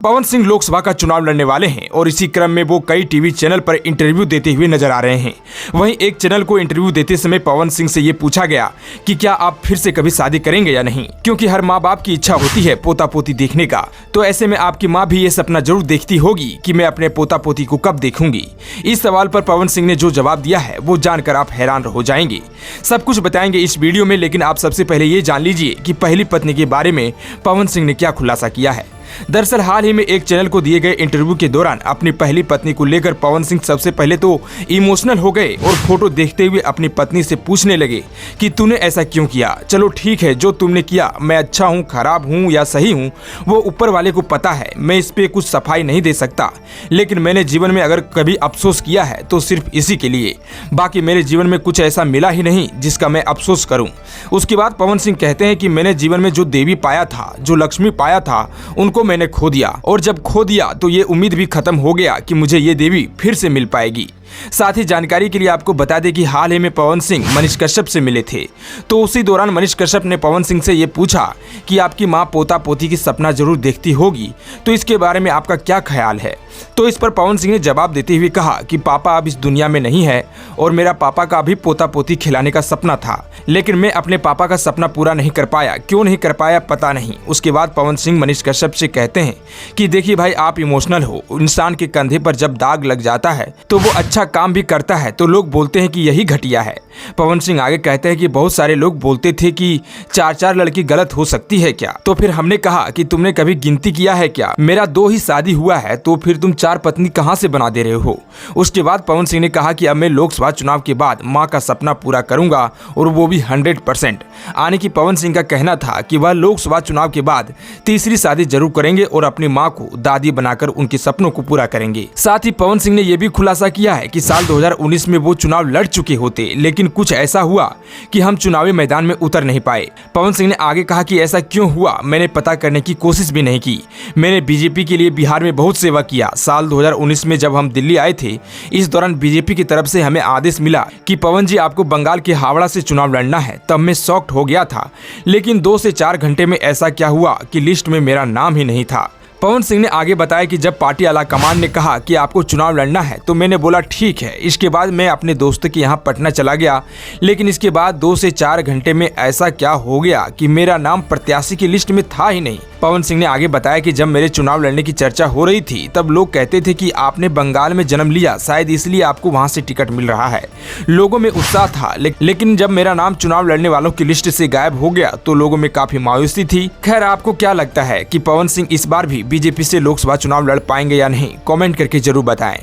पवन सिंह लोकसभा का चुनाव लड़ने वाले हैं और इसी क्रम में वो कई टीवी चैनल पर इंटरव्यू देते हुए नजर आ रहे हैं। वहीं एक चैनल को इंटरव्यू देते समय पवन सिंह से ये पूछा गया कि क्या आप फिर से कभी शादी करेंगे या नहीं, क्योंकि हर माँ बाप की इच्छा होती है पोता पोती देखने का। तो ऐसे में आपकी माँ भी ये सपना जरूर देखती होगी कि मैं अपने पोता पोती को कब देखूंगी। इस सवाल पर पवन सिंह ने जो जवाब दिया है वो जानकर आप हैरान हो जाएंगे। सब कुछ बताएंगे इस वीडियो में, लेकिन आप सबसे पहले ये जान लीजिए कि पहली पत्नी के बारे में पवन सिंह ने क्या खुलासा किया है। दरअसल हाल ही में एक चैनल को दिए गए इंटरव्यू के दौरान अपनी पहली पत्नी को लेकर पवन सिंह सबसे पहले तो इमोशनल हो गए और फोटो देखते हुए अपनी पत्नी से पूछने लगे कि तूने ऐसा क्यों किया। चलो ठीक है, जो तुमने किया, मैं अच्छा हूँ, खराब हूँ या सही हूँ वो ऊपर वाले को पता है, मैं इस पे कुछ सफाई नहीं दे सकता। लेकिन मैंने जीवन में अगर कभी अफसोस किया है तो सिर्फ इसी के लिए, बाकी मेरे जीवन में कुछ ऐसा मिला ही नहीं जिसका मैं अफसोस करूँ। उसके बाद पवन सिंह कहते हैं कि मैंने जीवन में जो देवी पाया था, जो लक्ष्मी पाया था, उनको मैंने खो दिया, और जब खो दिया तो ये उम्मीद भी खत्म हो गया कि मुझे ये देवी फिर से मिल पाएगी। साथ ही जानकारी के लिए आपको बता दें कि हाल ही में पवन सिंह मनीष कश्यप से मिले थे, तो उसी दौरान मनीष कश्यप ने पवन सिंह से ये पूछा कि आपकी माँ पोता पोती की सपना जरूर देखती होगी, तो इसके बारे में आपका क्या ख्याल है। तो इस पर पवन सिंह ने जवाब देते हुए कहा कि पापा अब इस दुनिया में नहीं है और मेरा पापा का भी पोता पोती खिलाने का सपना था, लेकिन मैं अपने पापा का सपना पूरा नहीं कर पाया। क्यों नहीं कर पाया पता नहीं। उसके बाद पवन सिंह मनीष कश्यप से कहते हैं कि देखिए भाई, आप इमोशनल हो। इंसान के कंधे पर जब दाग लग जाता है तो वो अच्छा काम भी करता है तो लोग बोलते हैं कि यही घटिया है। पवन सिंह आगे कहते हैं कि बहुत सारे लोग बोलते थे कि 4-4 लड़की गलत हो सकती है क्या, तो फिर हमने कहा कि तुमने कभी गिनती किया है क्या, मेरा 2 ही शादी हुआ है, तो फिर तुम 4 पत्नी कहां से बना दे रहे हो। उसके बाद पवन सिंह ने कहा कि अब मैं लोकसभा चुनाव के बाद मां का सपना पूरा करूंगा, और वो भी 100%। आने की पवन सिंह का कहना था कि वह लोकसभा चुनाव के बाद तीसरी शादी जरूर करेंगे और अपनी मां को दादी बनाकर उनके सपनों को पूरा करेंगे। साथ ही पवन सिंह ने यह भी खुलासा किया है कि साल 2019 में वो चुनाव लड़ चुके होते, लेकिन कुछ ऐसा हुआ कि हम चुनावी मैदान में उतर नहीं पाए। पवन सिंह ने आगे कहा कि ऐसा क्यों हुआ मैंने पता करने की कोशिश भी नहीं की। मैंने बीजेपी के लिए बिहार में बहुत सेवा किया। साल 2019 में जब हम दिल्ली आए थे, इस दौरान बीजेपी की तरफ से हमें आदेश मिला कि पवन जी आपको बंगाल के हावड़ा से चुनाव लड़ना है। तब मैं शॉक्ड हो गया था, लेकिन 2 से 4 घंटे में ऐसा क्या हुआ कि लिस्ट में मेरा नाम ही नहीं था। पवन सिंह ने आगे बताया कि जब पार्टी आला कमान ने कहा कि आपको चुनाव लड़ना है तो मैंने बोला ठीक है। इसके बाद मैं अपने दोस्त के यहाँ पटना चला गया, लेकिन इसके बाद 2 से 4 घंटे में ऐसा क्या हो गया कि मेरा नाम प्रत्याशी की लिस्ट में था ही नहीं। पवन सिंह ने आगे बताया कि जब मेरे चुनाव लड़ने की चर्चा हो रही थी तब लोग कहते थे कि आपने बंगाल में जन्म लिया, शायद इसलिए आपको वहाँ से टिकट मिल रहा है। लोगों में उत्साह था, लेकिन जब मेरा नाम चुनाव लड़ने वालों की लिस्ट से गायब हो गया तो लोगों में काफी मायूसी थी। खैर, आपको क्या लगता है कि पवन सिंह इस बार भी बीजेपी से लोकसभा चुनाव लड़ पाएंगे या नहीं? कमेंट करके जरूर बताएं।